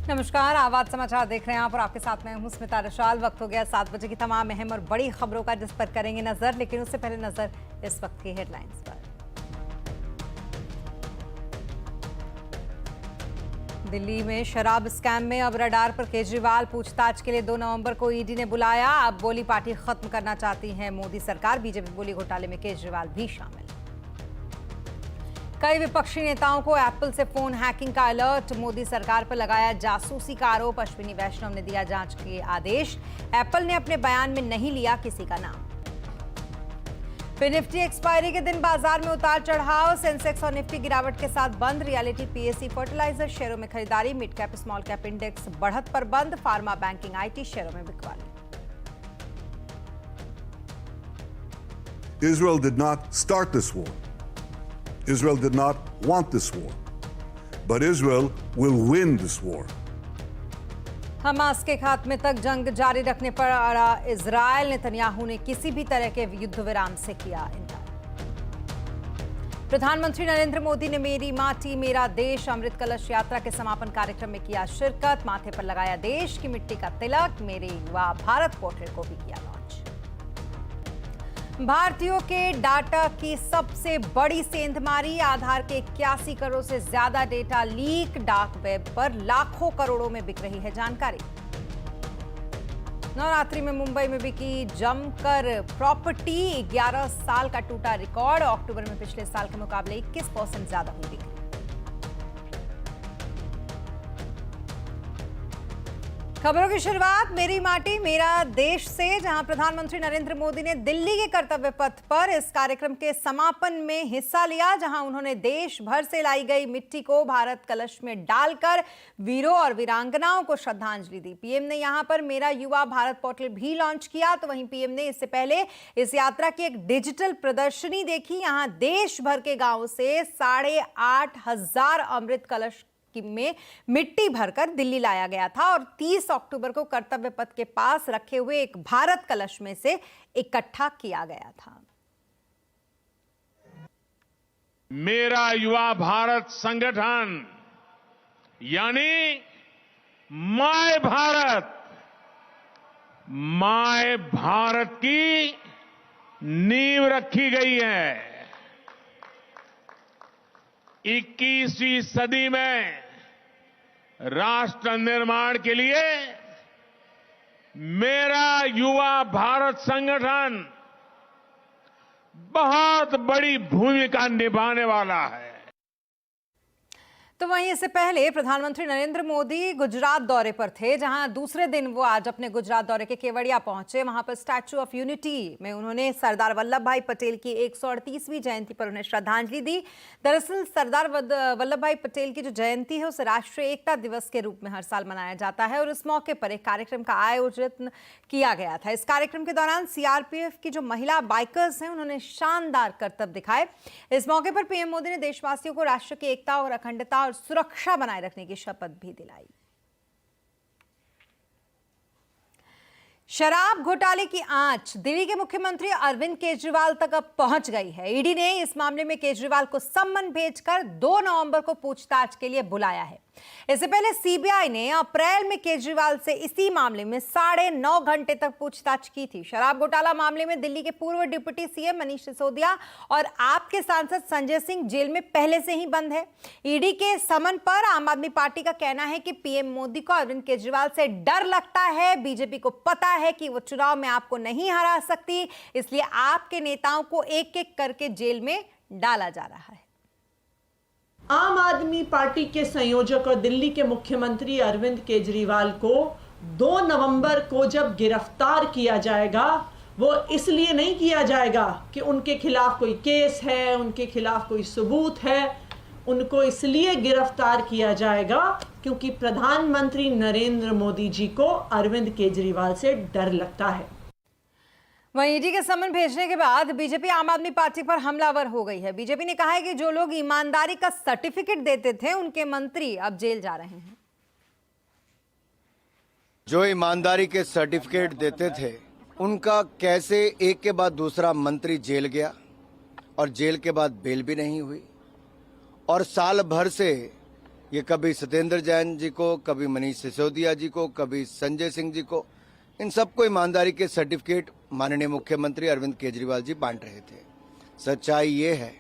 नमस्कार, आवाज समाचार देख रहे हैं आप और आपके साथ मैं हूं स्मिता रशाल। वक्त हो गया 7 बजे की तमाम अहम और बड़ी खबरों का, जिस पर करेंगे नजर। लेकिन उससे पहले नजर इस वक्त की हेडलाइंस पर। दिल्ली में शराब स्कैम में अब रडार पर केजरीवाल। पूछताछ के लिए 2 नवंबर को ईडी ने बुलाया। अब बोली पार्टी खत्म करना चाहती है मोदी सरकार। बीजेपी बोली घोटाले में केजरीवाल भी शामिल। कई विपक्षी नेताओं को एप्पल से फोन हैकिंग का अलर्ट। मोदी सरकार पर लगाया जासूसी का आरोप। अश्विनी वैष्णव ने दिया जांच के आदेश। एप्पल ने अपने बयान में नहीं लिया किसी का नाम। फिर निफ्टी एक्सपायरी के दिन बाजार में उतार चढ़ाव। सेंसेक्स और निफ्टी गिरावट के साथ बंद। रियलिटी, पीएससी, फर्टिलाइजर शेयरों में खरीदारी। Mid cap small cap index बढ़त पर बंद। फार्मा, बैंकिंग, आईटी शेयरों में बिकवाली। Israel did not start this war. Israel did not want this war. But Israel will win this war. Hamas के खात्मे तक जंग जारी रखने पर अड़ा इजरायल। नेतन्याहू ने किसी भी तरह के युद्ध विराम से किया इनकार। प्रधानमंत्री नरेंद्र मोदी ने मेरी माटी मेरा देश अमृत कलश यात्रा के समापन कार्यक्रम में किया शिरकत। माथे पर लगाया देश की मिट्टी का तिलक। मेरे युवा भारत पोर्टल को भी किया लॉन्च। भारतीयों के डाटा की सबसे बड़ी सेंधमारी। आधार के 81 करोड़ से ज्यादा डेटा लीक। डार्क वेब पर लाखों करोड़ों में बिक रही है जानकारी। नवरात्रि में मुंबई में बिकी जमकर प्रॉपर्टी। 11 साल का टूटा रिकॉर्ड। अक्टूबर में पिछले साल के मुकाबले 21% ज्यादा हुई बिक्री। खबरों की शुरुआत मेरी माटी मेरा देश से, जहां प्रधानमंत्री नरेंद्र मोदी ने दिल्ली के कर्तव्य पथ पर इस कार्यक्रम के समापन में हिस्सा लिया, जहां उन्होंने देश भर से लाई गई मिट्टी को भारत कलश में डालकर वीरों और वीरांगनाओं को श्रद्धांजलि दी। पीएम ने यहां पर मेरा युवा भारत पोर्टल भी लॉन्च किया। तो वहीं पीएम ने इससे पहले इस यात्रा की एक डिजिटल प्रदर्शनी देखी। यहां देश भर के गांवों से 8,500 अमृत कलश में मिट्टी भरकर दिल्ली लाया गया था और 30 अक्टूबर को कर्तव्य पथ के पास रखे हुए एक भारत कलश में से इकट्ठा किया गया था। मेरा युवा भारत संगठन यानी माय भारत, माय भारत की नींव रखी गई है। 21वीं सदी में राष्ट्र निर्माण के लिए मेरा युवा भारत संगठन बहुत बड़ी भूमिका निभाने वाला है। तो वहीं इससे पहले प्रधानमंत्री नरेंद्र मोदी गुजरात दौरे पर थे, जहां दूसरे दिन वो आज अपने गुजरात दौरे के केवड़िया पहुंचे। वहां पर स्टैच्यू ऑफ यूनिटी में उन्होंने सरदार वल्लभ भाई पटेल की 138वीं जयंती पर उन्हें श्रद्धांजलि दी। दरअसल सरदार वल्लभ भाई पटेल की जो जयंती है उसे राष्ट्रीय एकता दिवस के रूप में हर साल मनाया जाता है और इस मौके पर एक कार्यक्रम का आयोजन किया गया था। इस कार्यक्रम के दौरान सीआरपीएफ की जो महिला बाइकर्स हैं उन्होंने शानदार करतब दिखाए। इस मौके पर पीएम मोदी ने देशवासियों को राष्ट्र की एकता और अखंडता और सुरक्षा बनाए रखने की शपथ भी दिलाई। शराब घोटाले की आंच दिल्ली के मुख्यमंत्री अरविंद केजरीवाल तक अब पहुंच गई है। ईडी ने इस मामले में केजरीवाल को सम्मन भेजकर 2 नवंबर को पूछताछ के लिए बुलाया है। इससे पहले सीबीआई ने अप्रैल में केजरीवाल से इसी मामले में 9.5 घंटे तक पूछताछ की थी। शराब घोटाला मामले में दिल्ली के पूर्व डिप्टी सीएम मनीष सिसोदिया और आप के सांसद संजय सिंह जेल में पहले से ही बंद है। ईडी के समन पर आम आदमी पार्टी का कहना है कि पीएम मोदी को अरविंद केजरीवाल से डर लगता है। बीजेपी को पता है कि वो चुनाव में आपको नहीं हरा सकती, इसलिए आपके नेताओं को एक एक करके जेल में डाला जा रहा है। आम आदमी पार्टी के संयोजक और दिल्ली के मुख्यमंत्री अरविंद केजरीवाल को 2 नवंबर को जब गिरफ्तार किया जाएगा, वो इसलिए नहीं किया जाएगा कि उनके खिलाफ कोई केस है, उनके खिलाफ कोई सबूत है। उनको इसलिए गिरफ्तार किया जाएगा क्योंकि प्रधानमंत्री नरेंद्र मोदी जी को अरविंद केजरीवाल से डर लगता है। वहीं ईडी के समन भेजने के बाद बीजेपी आम आदमी पार्टी पर हमलावर हो गई है। बीजेपी ने कहा है कि जो लोग ईमानदारी का सर्टिफिकेट देते थे उनके मंत्री अब जेल जा रहे हैं। जो ईमानदारी के सर्टिफिकेट देते थे उनका कैसे एक के बाद दूसरा मंत्री जेल गया और जेल के बाद बेल भी नहीं हुई और साल भर से ये कभी सत्येंद्र जैन जी को, कभी मनीष सिसोदिया जी को, कभी संजय सिंह जी को, इन सबको ईमानदारी के सर्टिफिकेट माननीय मुख्यमंत्री अरविंद केजरीवाल जी बांट रहे थे। सच्चाई ये है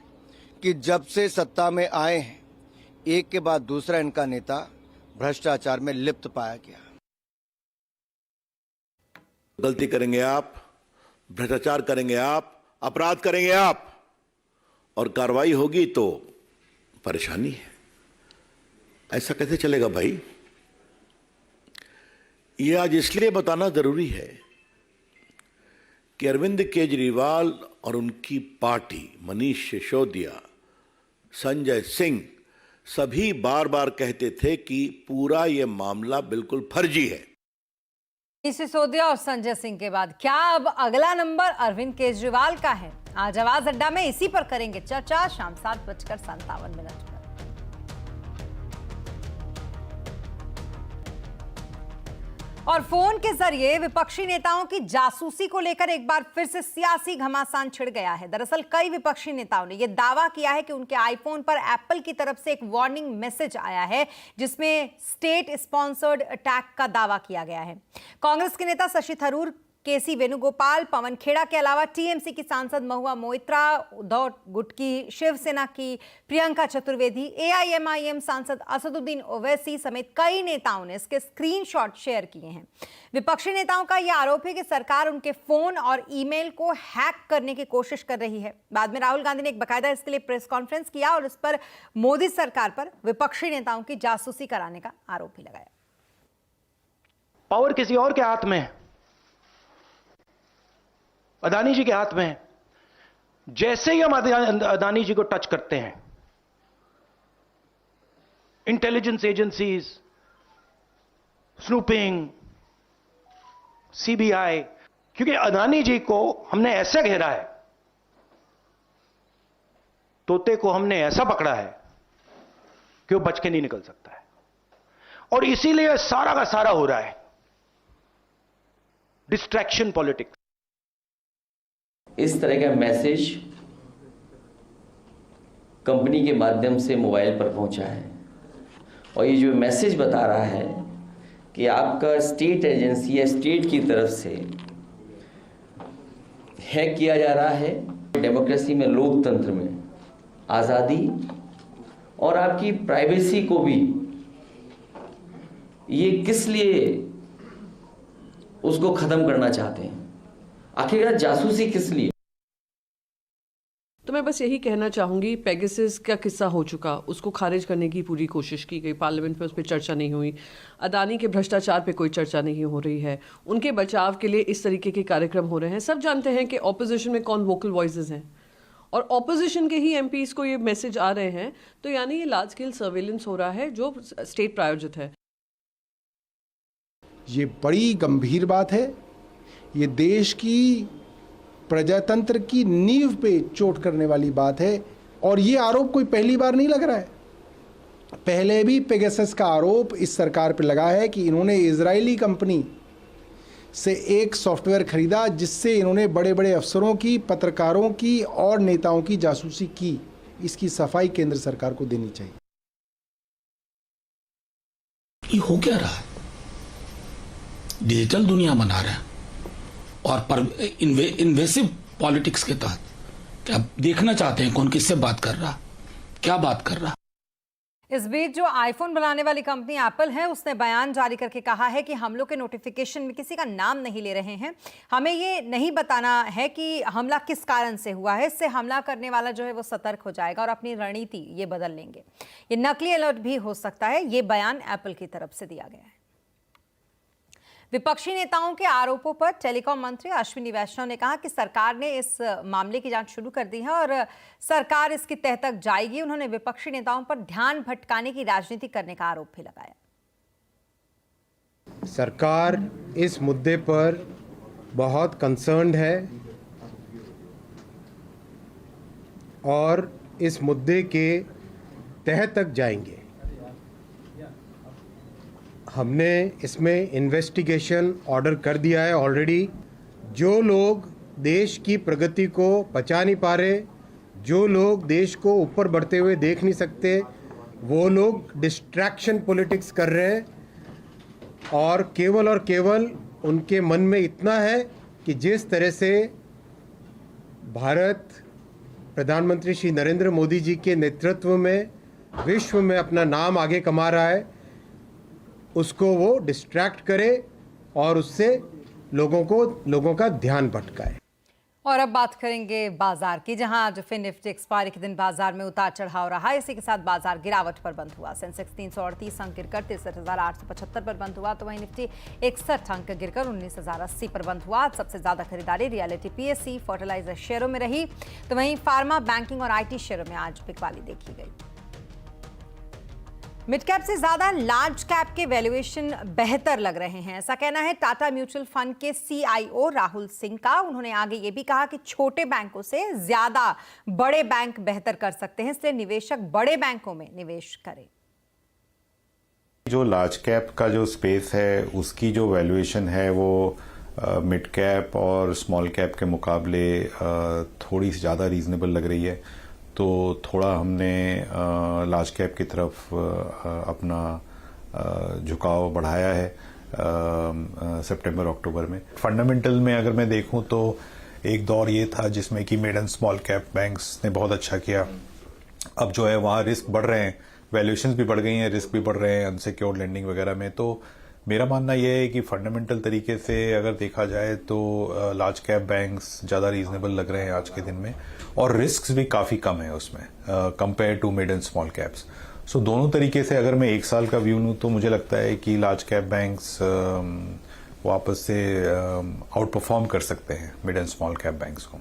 कि जब से सत्ता में आए हैं, एक के बाद दूसरा इनका नेता भ्रष्टाचार में लिप्त पाया गया। गलती करेंगे आप, भ्रष्टाचार करेंगे आप, अपराध करेंगे आप, और कार्रवाई होगी तो परेशानी है। ऐसा कैसे चलेगा भाई? ये आज इसलिए बताना जरूरी है कि अरविंद केजरीवाल और उनकी पार्टी, मनीष सिसोदिया, संजय सिंह, सभी बार बार कहते थे कि पूरा ये मामला बिल्कुल फर्जी है। सिसोदिया और संजय सिंह के बाद क्या अब अगला नंबर अरविंद केजरीवाल का है? आज आवाज अड्डा में इसी पर करेंगे चर्चा, शाम 7:57 पर। और फोन के जरिए विपक्षी नेताओं की जासूसी को लेकर एक बार फिर से सियासी घमासान छिड़ गया है। दरअसल कई विपक्षी नेताओं ने यह दावा किया है कि उनके आईफोन पर एप्पल की तरफ से एक वार्निंग मैसेज आया है जिसमें स्टेट स्पॉन्सर्ड अटैक का दावा किया गया है। कांग्रेस के नेता शशि थरूर, केसी वेणुगोपाल, पवन खेड़ा के अलावा टीएमसी की सांसद महुआ मोइत्रा, उद्धव गुटकी, शिवसेना की प्रियंका चतुर्वेदी, एआईएमआईएम सांसद असदुद्दीन ओवैसी समेत कई नेताओं ने इसके स्क्रीनशॉट शेयर किए हैं। विपक्षी नेताओं का यह आरोप है कि सरकार उनके फोन और ईमेल को हैक करने की कोशिश कर रही है। बाद में राहुल गांधी ने एक बाकायदा इसके लिए प्रेस कॉन्फ्रेंस किया और इस पर मोदी सरकार पर विपक्षी नेताओं की जासूसी कराने का आरोप भी लगाया। पावर किसी और के हाथ में है, अदानी जी के हाथ में है। जैसे ही हम अदानी जी को टच करते हैं, इंटेलिजेंस एजेंसीज, स्नूपिंग, सीबीआई, क्योंकि अदानी जी को हमने ऐसा घेरा है, तोते को हमने ऐसा पकड़ा है कि वो बच के नहीं निकल सकता है। और इसीलिए सारा का सारा हो रहा है डिस्ट्रैक्शन पॉलिटिक्स। इस तरह का मैसेज कंपनी के माध्यम से मोबाइल पर पहुंचा है और ये जो मैसेज बता रहा है कि आपका स्टेट एजेंसी या स्टेट की तरफ से हैक किया जा रहा है। डेमोक्रेसी में, लोकतंत्र में आज़ादी और आपकी प्राइवेसी को भी ये किस लिए उसको ख़त्म करना चाहते हैं? आखिरकार जासूसी किस लिए? तो मैं बस यही कहना चाहूंगी, पेगासस का किस्सा हो चुका, उसको खारिज करने की पूरी कोशिश की गई, पार्लियामेंट में उस पर चर्चा नहीं हुई। अदानी के भ्रष्टाचार पे कोई चर्चा नहीं हो रही है। उनके बचाव के लिए इस तरीके के कार्यक्रम हो रहे हैं। सब जानते हैं कि ऑपोजिशन में कौन वोकल वॉइसेस हैं और ऑपोजिशन के ही एमपीज को ये मैसेज आ रहे हैं, तो यानी ये लार्ज स्केल सर्वेलेंस हो रहा है जो स्टेट प्रायोजित है। ये बड़ी गंभीर बात है। ये देश की प्रजातंत्र की नींव पे चोट करने वाली बात है और ये आरोप कोई पहली बार नहीं लग रहा है। पहले भी पेगासस का आरोप इस सरकार पे लगा है कि इन्होंने इजरायली कंपनी से एक सॉफ्टवेयर खरीदा जिससे इन्होंने बड़े बड़े अफसरों की, पत्रकारों की और नेताओं की जासूसी की। इसकी सफाई केंद्र सरकार को देनी चाहिए। ये हो क्या रहा है? डिजिटल दुनिया बना रहे हैं और पर इन्वेसिव पॉलिटिक्स के तहत क्या देखना चाहते हैं कौन किससे बात कर रहा, क्या बात कर रहा। इस बीच जो आईफोन बनाने वाली कंपनी एप्पल है, उसने बयान जारी करके कहा है कि हम लोग के नोटिफिकेशन में किसी का नाम नहीं ले रहे हैं। हमें ये नहीं बताना है कि हमला किस कारण से हुआ है। इससे हमला करने वाला जो है वो सतर्क हो जाएगा और अपनी रणनीति ये बदल लेंगे। ये नकली अलर्ट भी हो सकता है। ये बयान एप्पल की तरफ से दिया गया है। विपक्षी नेताओं के आरोपों पर टेलीकॉम मंत्री अश्विनी वैष्णव ने कहा कि सरकार ने इस मामले की जांच शुरू कर दी है और सरकार इसकी तह तक जाएगी। उन्होंने विपक्षी नेताओं पर ध्यान भटकाने की राजनीति करने का आरोप भी लगाया। सरकार इस मुद्दे पर बहुत कंसर्न्ड है और इस मुद्दे के तह तक जाएंगे। हमने इसमें इन्वेस्टिगेशन ऑर्डर कर दिया है ऑलरेडी। जो लोग देश की प्रगति को पचा नहीं पा रहे, जो लोग देश को ऊपर बढ़ते हुए देख नहीं सकते, वो लोग डिस्ट्रैक्शन पॉलिटिक्स कर रहे हैं और केवल उनके मन में इतना है कि जिस तरह से भारत प्रधानमंत्री श्री नरेंद्र मोदी जी के नेतृत्व में विश्व में अपना नाम आगे कमा रहा है, उसको वो डिस्ट्रैक्ट करे और उससे लोगों का ध्यान भटकाए। और अब बात करेंगे बाजार की, जहां आज फिर निफ्टी एक्सपायरी के दिन बाजार में उतार चढ़ाव रहा। इसी के साथ बाजार गिरावट पर बंद हुआ। सेंसेक्स 338 अंक गिरकर 63,875 पर बंद हुआ, तो वहीं निफ्टी 61 अंक गिरकर 19,080 पर बंद हुआ। सबसे ज्यादा खरीदारी रियलिटी, पीएससी, फर्टिलाइजर शेयरों में रही, तो वहीं फार्मा, बैंकिंग और आईटी शेयरों में आज बिकवाली देखी गई। मिड कैप से ज्यादा लार्ज कैप के वैल्यूएशन बेहतर लग रहे हैं, ऐसा कहना है टाटा म्यूचुअल फंड के सीआईओ राहुल सिंह का। उन्होंने आगे ये भी कहा कि छोटे बैंकों से ज्यादा बड़े बैंक बेहतर कर सकते हैं, इसलिए निवेशक बड़े बैंकों में निवेश करें। जो लार्ज कैप का जो स्पेस है उसकी जो वैल्यूएशन है वो मिड कैप और स्मॉल कैप के मुकाबले थोड़ी सी ज़्यादा रीजनेबल लग रही है, तो थोड़ा हमने लार्ज कैप की तरफ अपना झुकाव बढ़ाया है सितंबर अक्टूबर में। फंडामेंटल में अगर मैं देखूं तो एक दौर ये था जिसमें कि mid and small cap banks ने बहुत अच्छा किया। अब जो है वहाँ रिस्क बढ़ रहे हैं, वैल्यूएशंस भी बढ़ गई हैं, रिस्क भी बढ़ रहे हैं अनसिक्योर्ड लेंडिंग वगैरह में। तो मेरा मानना यह है कि फंडामेंटल तरीके से अगर देखा जाए तो लार्ज कैप बैंक्स ज़्यादा रीजनेबल लग रहे हैं आज के दिन में, और रिस्क भी काफ़ी कम है उसमें compare to mid and small caps. So दोनों तरीके से अगर मैं एक साल का व्यू लूँ तो मुझे लगता है कि लार्ज कैप बैंक्स वापस से आउट परफॉर्म कर सकते हैं mid and small cap banks को।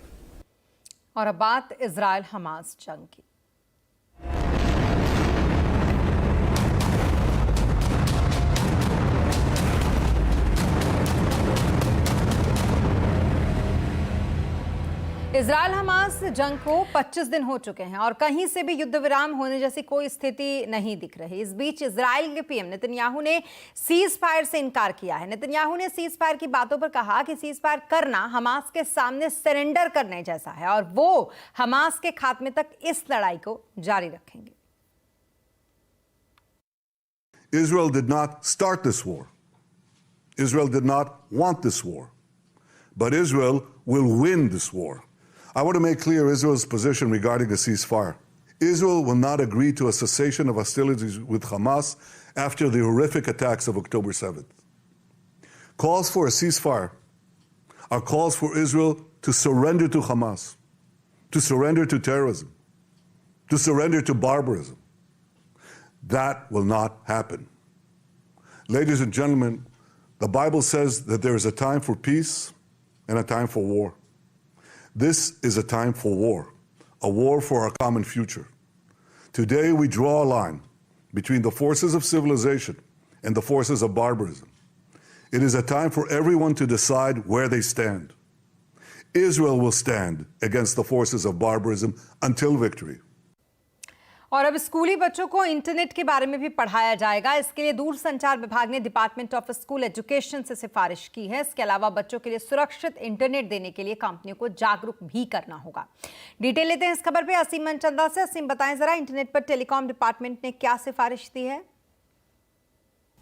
और अब बात इजराइल हमास जंग की। इजराइल हमास जंग को 25 दिन हो चुके हैं और कहीं से भी युद्ध विराम होने जैसी कोई स्थिति नहीं दिख रही। इस बीच इजराइल के पीएम नेतन्याहू ने सीज फायर से इनकार किया है। नेतन्याहू ने सीज फायर की बातों पर कहा कि सीज फायर करना हमास के सामने सरेंडर करने जैसा है और वो हमास के खात्मे तक इस लड़ाई को जारी रखेंगे। Israel did not start this war. Israel did not want this war. But Israel will win this war. I want to make clear Israel's position regarding a ceasefire. Israel will not agree to a cessation of hostilities with Hamas after the horrific attacks of October 7th. Calls for a ceasefire are calls for Israel to surrender to Hamas, to surrender to terrorism, to surrender to barbarism. That will not happen. Ladies and gentlemen, the Bible says that there is a time for peace and a time for war. This is a time for war for our common future. Today we draw a line between the forces of civilization and the forces of barbarism. It is a time for everyone to decide where they stand. Israel will stand against the forces of barbarism until victory. और अब स्कूली बच्चों को internet के बारे में भी पढ़ाया जाएगा। इसके लिए दूरसंचार विभाग ने डिपार्टमेंट ऑफ स्कूल एजुकेशन से सिफारिश की है। इसके अलावा बच्चों के लिए सुरक्षित इंटरनेट देने के लिए कंपनियों को जागरूक भी करना होगा। डिटेल लेते हैं इस खबर पे असीम मनचंदा से। असीम, बताएं जरा, इंटरनेट पर टेलीकॉम डिपार्टमेंट ने क्या सिफारिश दी है?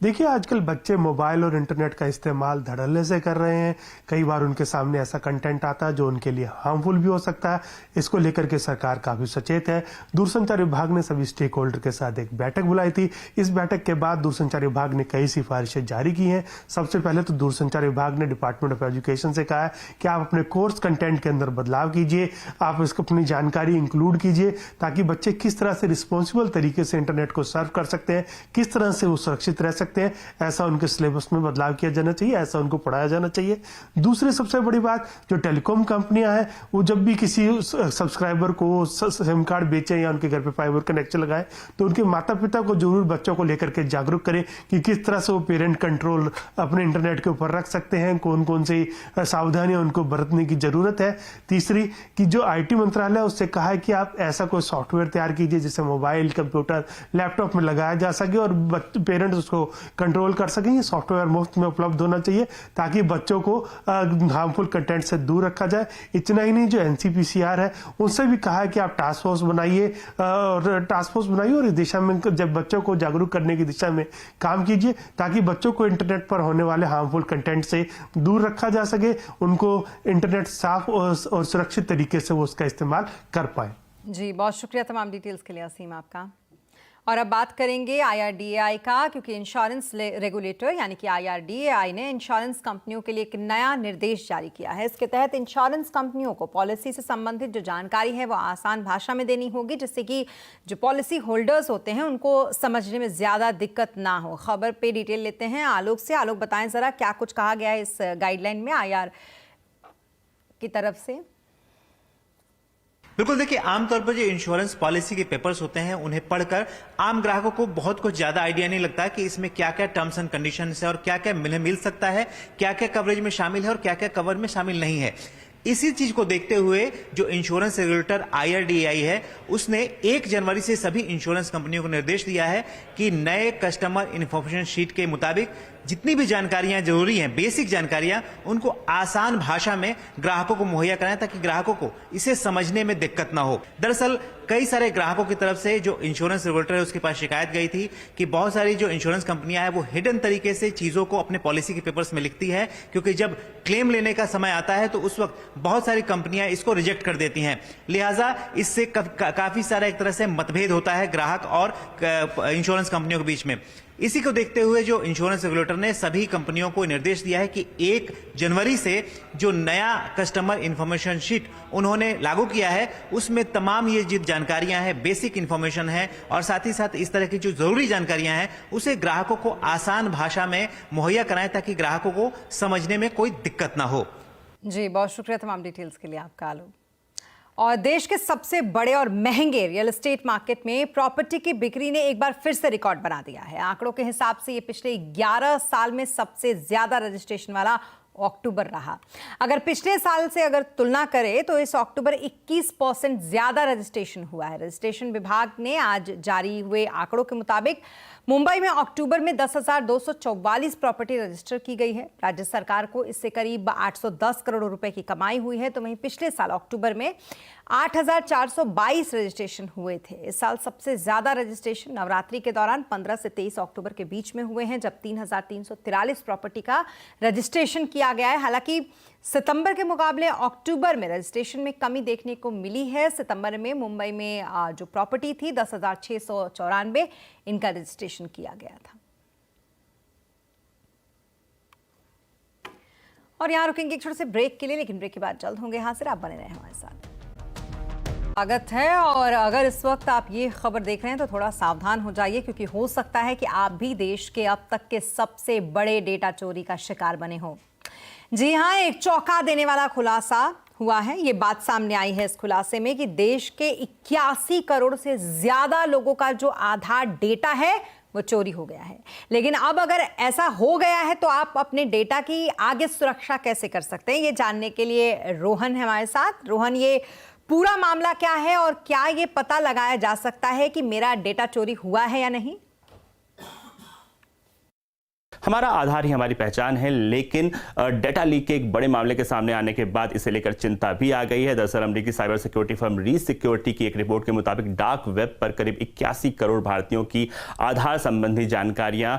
देखिए, आजकल बच्चे मोबाइल और इंटरनेट का इस्तेमाल धड़ल्ले से कर रहे हैं। कई बार उनके सामने ऐसा कंटेंट आता है जो उनके लिए हार्मफुल भी हो सकता है। इसको लेकर के सरकार काफी सचेत है। दूरसंचार विभाग ने सभी स्टेक होल्डर के साथ एक बैठक बुलाई थी। इस बैठक के बाद दूरसंचार विभाग ने कई सिफारिशें जारी की हैं। सबसे पहले तो दूरसंचार विभाग ने डिपार्टमेंट ऑफ एजुकेशन से कहा है कि आप अपने कोर्स कंटेंट के अंदर बदलाव कीजिए, आप इसको अपनी जानकारी इंक्लूड कीजिए ताकि बच्चे किस तरह से रिस्पॉन्सिबल तरीके से इंटरनेट को सर्व कर सकते हैं, किस तरह से वो सुरक्षित रह सकते हैं। ऐसा उनके सिलेबस में बदलाव किया जाना चाहिए, ऐसा उनको पढ़ाया जाना चाहिए। दूसरी सबसे बड़ी बात, जो टेलीकॉम कंपनियां हैं वो जब भी किसी सब्सक्राइबर को सिम कार्ड बेचें या उनके घर पे फाइबर कनेक्शन लगाए तो उनके माता पिता को जरूर बच्चों को लेकर के जागरूक करें कि किस तरह से वो पेरेंट कंट्रोल अपने इंटरनेट के ऊपर रख सकते हैं, कौन कौन सी सावधानियां उनको बरतने की जरूरत है। तीसरी कि जो IT मंत्रालय है उससे कहा है कि आप ऐसा कोई सॉफ्टवेयर तैयार कीजिए जिसे मोबाइल, कंप्यूटर, लैपटॉप में लगाया जा सके और पेरेंट्स उसको कंट्रोल कर सकें। ये सॉफ्टवेयर मुफ्त में उपलब्ध होना चाहिए ताकि बच्चों को हार्मफुल कंटेंट से दूर रखा जाए। इतना ही नहीं, जो NCPCR है उनसे भी कहा है कि आप टास्क फोर्स बनाइए और इस दिशा में जब बच्चों को जागरूक करने की दिशा में काम कीजिए ताकि बच्चों को इंटरनेट पर होने वाले हार्मफुल कंटेंट से दूर रखा जा सके, उनको इंटरनेट साफ और सुरक्षित तरीके से वो उसका इस्तेमाल कर पाए। जी, बहुत शुक्रिया तमाम डिटेल्स के लिए असीम आपका। और अब बात करेंगे IRDAI का, क्योंकि इंश्योरेंस रेगुलेटर यानी कि IRDAI ने इंश्योरेंस कंपनियों के लिए एक नया निर्देश जारी किया है। इसके तहत इंश्योरेंस कंपनियों को पॉलिसी से संबंधित जो जानकारी है वो आसान भाषा में देनी होगी, जिससे कि जो पॉलिसी होल्डर्स होते हैं उनको समझने में ज़्यादा दिक्कत ना हो। खबर पे डिटेल लेते हैं आलोक से। आलोक, बताएं ज़रा क्या कुछ कहा गया है इस गाइडलाइन में IR की तरफ से। बिल्कुल, देखिए आमतौर पर जो इंश्योरेंस पॉलिसी के पेपर्स होते हैं उन्हें पढ़कर आम ग्राहकों को बहुत कुछ ज्यादा आइडिया नहीं लगता कि इसमें क्या क्या टर्म्स एंड कंडीशंस है और क्या क्या मिल सकता है, क्या क्या कवरेज में शामिल है और क्या क्या कवर में शामिल नहीं है। इसी चीज को देखते हुए जो इंश्योरेंस रेगुलेटर IRDAI है उसने 1 जनवरी से सभी इंश्योरेंस कंपनियों को निर्देश दिया है कि नए कस्टमर इंफॉर्मेशन शीट के मुताबिक जितनी भी जानकारियां जरूरी हैं, बेसिक जानकारियां, उनको आसान भाषा में ग्राहकों को मुहैया कराएं ताकि ग्राहकों को इसे समझने में दिक्कत ना हो। दरअसल कई सारे ग्राहकों की तरफ से जो इंश्योरेंस रेगुलेटर है उसके पास शिकायत गई थी कि बहुत सारी जो इंश्योरेंस कंपनियां हैं वो हिडन तरीके से चीजों को अपने पॉलिसी के पेपर्स में लिखती है, क्योंकि जब क्लेम लेने का समय आता है तो उस वक्त बहुत सारी कंपनियां इसको रिजेक्ट कर देती हैं। लिहाजा इससे काफी सारा एक तरह से मतभेद होता है ग्राहक और इंश्योरेंस कंपनियों के बीच में। इसी को देखते हुए जो इंश्योरेंस रेगुलेटर ने सभी कंपनियों को निर्देश दिया है कि 1 जनवरी से जो नया कस्टमर इंफॉर्मेशन शीट उन्होंने लागू किया है उसमें तमाम ये जो जानकारियां हैं, बेसिक इंफॉर्मेशन है और साथ ही साथ इस तरह की जो जरूरी जानकारियां हैं उसे ग्राहकों को आसान भाषा में मुहैया कराएं ताकि ग्राहकों को समझने में कोई दिक्कत ना हो। जी, बहुत शुक्रिया तमाम डिटेल्स के लिए आपका आलोक। और देश के सबसे बड़े और महंगे रियल एस्टेट मार्केट में प्रॉपर्टी की बिक्री ने एक बार फिर से रिकॉर्ड बना दिया है। आंकड़ों के हिसाब से ये पिछले 11 साल में सबसे ज्यादा रजिस्ट्रेशन वाला अक्टूबर रहा। अगर पिछले साल से तुलना करें तो इस अक्टूबर 21% ज्यादा रजिस्ट्रेशन हुआ है। रजिस्ट्रेशन विभाग ने आज जारी हुए आंकड़ों के मुताबिक मुंबई में अक्टूबर में 10,244 प्रॉपर्टी रजिस्टर की गई है। राज्य सरकार को इससे करीब 810 करोड़ रुपए की कमाई हुई है। तो वहीं पिछले साल अक्टूबर में 8,422 रजिस्ट्रेशन हुए थे। इस साल सबसे ज्यादा रजिस्ट्रेशन नवरात्रि के दौरान 15 से 23 अक्टूबर के बीच में हुए हैं, जब 3,343 प्रॉपर्टी का रजिस्ट्रेशन किया गया है। हालांकि सितंबर के मुकाबले अक्टूबर में रजिस्ट्रेशन में कमी देखने को मिली है। सितंबर में मुंबई में जो प्रॉपर्टी थी 10,694 इनका रजिस्ट्रेशन किया गया था। और यहाँ रुकेंगे एक छोटे से ब्रेक के लिए, लेकिन ब्रेक के बाद जल्द होंगे हाजिर। आप बने रहे हमारे साथ। स्वागत है। और अगर इस वक्त आप ये खबर देख रहे हैं तो थोड़ा सावधान हो जाइए, क्योंकि हो सकता है कि आप भी देश के अब तक के सबसे बड़े डेटा चोरी का शिकार बने हो। जी हाँ, एक चौंका देने वाला खुलासा हुआ है। ये बात सामने आई है इस खुलासे में कि देश के 81 करोड़ से ज्यादा लोगों का जो आधार डेटा है वो चोरी हो गया है। लेकिन अब अगर ऐसा हो गया है तो आप अपने डेटा की आगे सुरक्षा कैसे कर सकते हैं, ये जानने के लिए रोहन है हमारे साथ। रोहन, ये पूरा मामला क्या है और क्या ये पता लगाया जा सकता है कि मेरा डेटा चोरी हुआ है या नहीं? हमारा आधार ही हमारी पहचान है, लेकिन डेटा लीक के एक बड़े मामले के सामने आने के बाद इसे लेकर चिंता भी आ गई है। दरअसल अमेरिकी cyber security firm reach security की एक रिपोर्ट के मुताबिक डार्क वेब पर करीब 81 करोड़ भारतीयों की आधार संबंधी जानकारियां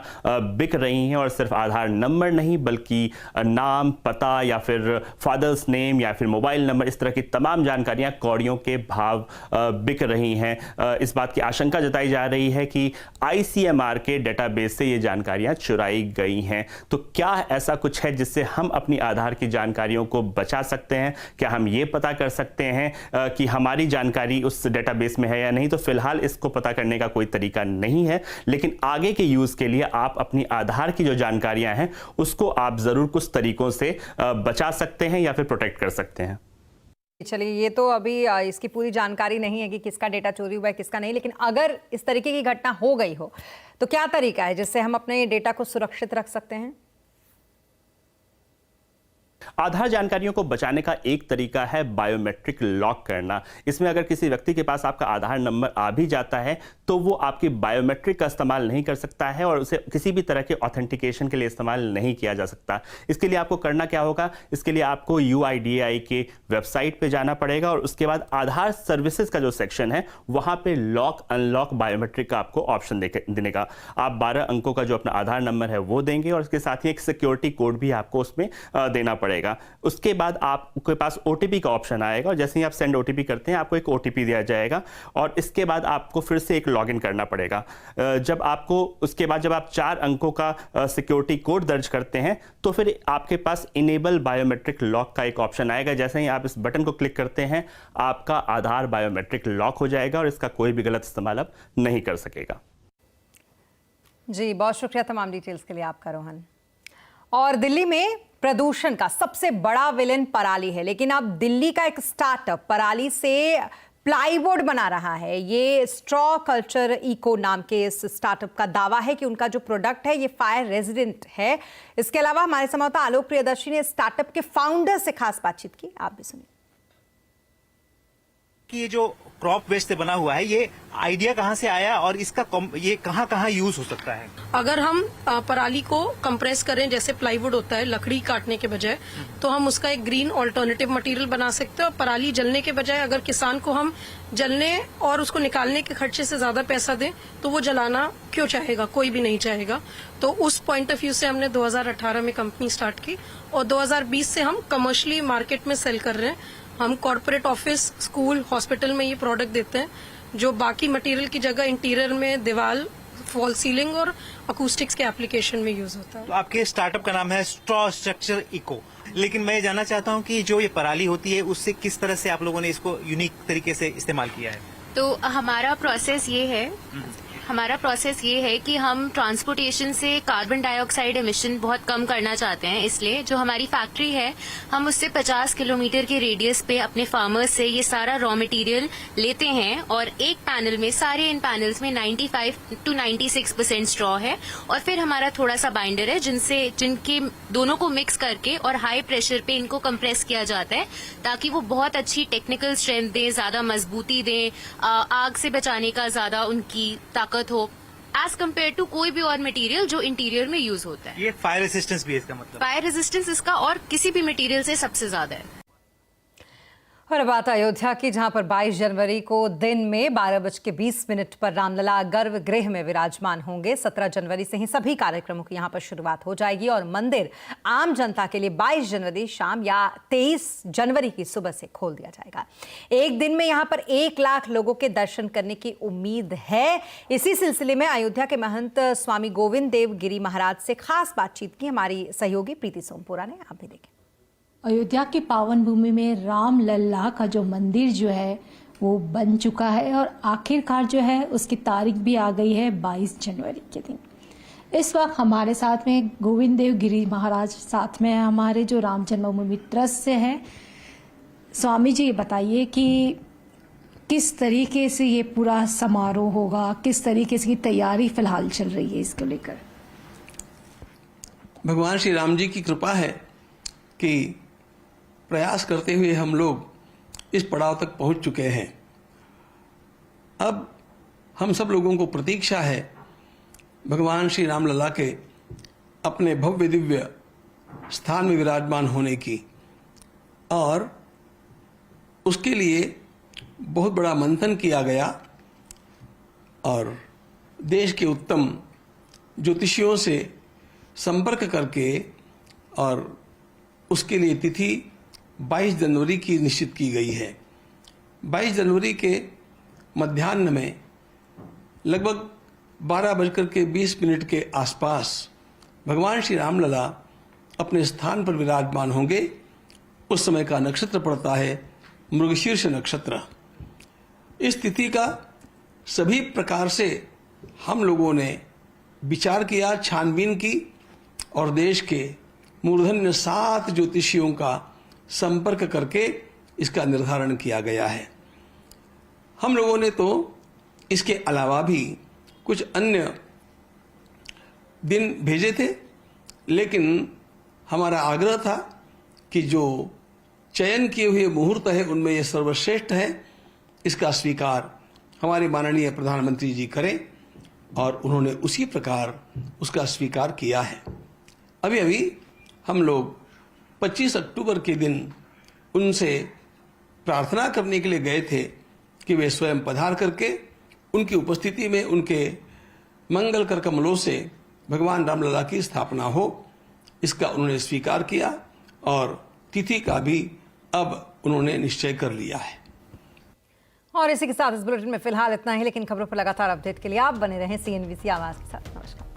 बिक रही हैं। और सिर्फ आधार नंबर नहीं, बल्कि नाम, पता या फिर फादर्स नेम या फिर मोबाइल नंबर, इस तरह की तमाम जानकारियां कौड़ियों के भाव बिक रही हैं। इस बात की आशंका जताई जा रही है कि ICMR के डेटाबेस से ये जानकारियां चुराई गई हैं। तो क्या ऐसा कुछ है जिससे हम अपनी आधार की जानकारियों को बचा सकते हैं? क्या हम ये पता कर सकते हैं कि हमारी जानकारी उस डेटाबेस में है या नहीं? तो फिलहाल इसको पता करने का कोई तरीका नहीं है, लेकिन आगे के यूज के लिए आप अपनी आधार की जो जानकारियां हैं उसको आप जरूर कुछ तरीकों से बचा सकते हैं या फिर प्रोटेक्ट कर सकते हैं। चलिए, ये तो अभी इसकी पूरी जानकारी नहीं है कि किसका डेटा चोरी हुआ है किसका नहीं, लेकिन अगर इस तरीके की घटना हो गई हो तो क्या तरीका है जिससे हम अपने डेटा को सुरक्षित रख सकते हैं? आधार जानकारियों को बचाने का एक तरीका है बायोमेट्रिक लॉक करना। इसमें अगर किसी व्यक्ति के पास आपका आधार नंबर आ भी जाता है तो वो आपकी बायोमेट्रिक का इस्तेमाल नहीं कर सकता है और उसे किसी भी तरह के ऑथेंटिकेशन के लिए इस्तेमाल नहीं किया जा सकता। इसके लिए आपको करना क्या होगा, इसके लिए आपको UIDAI के वेबसाइट पे जाना पड़ेगा और उसके बाद आधार सर्विसेज का जो सेक्शन है वहां पे लॉक अनलॉक बायोमेट्रिक का आपको ऑप्शन देने का। आप 12 अंकों का जो अपना आधार नंबर है वो देंगे और उसके साथ ही एक सिक्योरिटी कोड भी आपको उसमें देना पड़ेगा। उसके बाद आपके पास OTP का ऑप्शन आएगा और जैसे ही आप सेंड OTP करते हैं आपको एक OTP दिया जाएगा और इसके बाद आपको फिर से एक लॉगिन करना पड़ेगा। जब आप 4 अंकों का सिक्योरिटी कोड दर्ज करते हैं तो फिर आपके पास इनेबल बायोमेट्रिक लॉक का एक ऑप्शन आएगा। जैसे ही आप इस बटन को क्लिक करते हैं आपका आधार बायोमेट्रिक लॉक हो जाएगा और इसका कोई भी गलत इस्तेमाल अब नहीं कर सकेगा। जी, बहुत शुक्रिया तमाम डिटेल्स के लिए आपका, रोहन। और दिल्ली में प्रदूषण का सबसे बड़ा विलेन पराली है, लेकिन अब दिल्ली का एक स्टार्टअप पराली से प्लाईवुड बना रहा है। ये स्ट्रॉ कल्चर इको नाम के इस स्टार्टअप का दावा है कि उनका जो प्रोडक्ट है ये फायर रेजिडेंट है। इसके अलावा हमारे संवाददाता आलोक प्रियदर्शी ने स्टार्टअप के फाउंडर से खास बातचीत की, आप भी सुनिए। कि ये जो क्रॉप वेस्ट से बना हुआ है, ये आइडिया कहाँ से आया और इसका ये कहाँ यूज हो सकता है? अगर हम पराली को कंप्रेस करें जैसे प्लाईवुड होता है लकड़ी काटने के बजाय, तो हम उसका एक ग्रीन ऑल्टरनेटिव मटेरियल बना सकते हैं। और पराली जलने के बजाय अगर किसान को हम जलने और उसको निकालने के खर्चे से ज्यादा पैसा दें तो वो जलाना क्यों चाहेगा? कोई भी नहीं चाहेगा। तो उस पॉइंट ऑफ व्यू से हमने 2018 में कंपनी स्टार्ट की और 2020 से हम कमर्शियली मार्केट में सेल कर रहे हैं। हम कॉर्पोरेट ऑफिस, स्कूल, हॉस्पिटल में ये प्रोडक्ट देते हैं जो बाकी मटेरियल की जगह इंटीरियर में दीवार, फॉल सीलिंग और अकूस्टिक्स के एप्लीकेशन में यूज होता है। तो आपके स्टार्टअप का नाम है स्ट्रॉ स्ट्रक्चर इको, लेकिन मैं जानना चाहता हूं कि जो ये पराली होती है उससे किस तरह से आप लोगों ने इसको यूनिक तरीके से इस्तेमाल किया है? तो हमारा प्रोसेस ये है कि हम ट्रांसपोर्टेशन से कार्बन डाइऑक्साइड एमिशन बहुत कम करना चाहते हैं। इसलिए जो हमारी फैक्ट्री है हम उससे 50 किलोमीटर के रेडियस पे अपने फार्मर्स से ये सारा रॉ मटेरियल लेते हैं और एक पैनल में, सारे इन पैनल्स में 95 to 96% स्ट्रॉ है और फिर हमारा थोड़ा सा बाइंडर है जिनके दोनों को मिक्स करके और हाई प्रेशर पे इनको कंप्रेस किया जाता है ताकि वो बहुत अच्छी टेक्निकल स्ट्रेंथ दें, ज्यादा मजबूती दें, आग से बचाने का ज्यादा उनकी ताकत हो एज कम्पेयर टू कोई भी और मटेरियल जो इंटीरियर में यूज होता है। ये फायर रेजिस्टेंस भी है इसका मतलब? फायर रेजिस्टेंस इसका और किसी भी मटेरियल से सबसे ज्यादा है। और बात अयोध्या की, जहां पर 22 जनवरी को दिन में 12:20 पर रामलला गर्भगृह में विराजमान होंगे। 17 जनवरी से ही सभी कार्यक्रमों की यहां पर शुरुआत हो जाएगी और मंदिर आम जनता के लिए 22 जनवरी शाम या 23 जनवरी की सुबह से खोल दिया जाएगा। एक दिन में यहां पर 1 लाख लोगों के दर्शन करने की उम्मीद है। इसी सिलसिले में अयोध्या के महंत स्वामी गोविंद देव गिरी महाराज से खास बातचीत की हमारी सहयोगी प्रीति सोमपुरा ने, आप भी देखें। अयोध्या की पावन भूमि में राम लल्ला का जो मंदिर जो है वो बन चुका है और आखिरकार जो है उसकी तारीख भी आ गई है 22 जनवरी के दिन। इस वक्त हमारे साथ में गोविंद देव गिरी महाराज साथ में है, हमारे जो राम जन्मभूमि ट्रस्ट से हैं। स्वामी जी, बताइए कि किस तरीके से ये पूरा समारोह होगा, किस तरीके से तैयारी फिलहाल चल रही है इसको लेकर? भगवान श्री राम जी की कृपा है कि प्रयास करते हुए हम लोग इस पड़ाव तक पहुंच चुके हैं। अब हम सब लोगों को प्रतीक्षा है भगवान श्री राम लला के अपने भव्य दिव्य स्थान में विराजमान होने की, और उसके लिए बहुत बड़ा मंथन किया गया और देश के उत्तम ज्योतिषियों से संपर्क करके और उसके लिए तिथि 22 जनवरी की निश्चित की गई है। 22 जनवरी के मध्याह्न में लगभग 12:20 के आसपास भगवान श्री रामलला अपने स्थान पर विराजमान होंगे। उस समय का नक्षत्र पड़ता है मृगशीर्ष नक्षत्र। इस तिथि का सभी प्रकार से हम लोगों ने विचार किया, छानबीन की और देश के मूर्धन्य 7 ज्योतिषियों का संपर्क करके इसका निर्धारण किया गया है। हम लोगों ने तो इसके अलावा भी कुछ अन्य दिन भेजे थे, लेकिन हमारा आग्रह था कि जो चयन किए हुए मुहूर्त है उनमें यह सर्वश्रेष्ठ है, इसका स्वीकार हमारे माननीय प्रधानमंत्री जी करें, और उन्होंने उसी प्रकार उसका स्वीकार किया है। अभी अभी हम लोग 25 अक्टूबर के दिन उनसे प्रार्थना करने के लिए गए थे कि वे स्वयं पधार करके उनकी उपस्थिति में उनके मंगल कर कमलों से भगवान रामलला की स्थापना हो, इसका उन्होंने स्वीकार किया और तिथि का भी अब उन्होंने निश्चय कर लिया है। और इसी के साथ इस बुलेटिन में फिलहाल इतना ही, लेकिन खबरों पर लगातार अपडेट के लिए आप बने रहें CNBC आवाज के साथ। नमस्कार।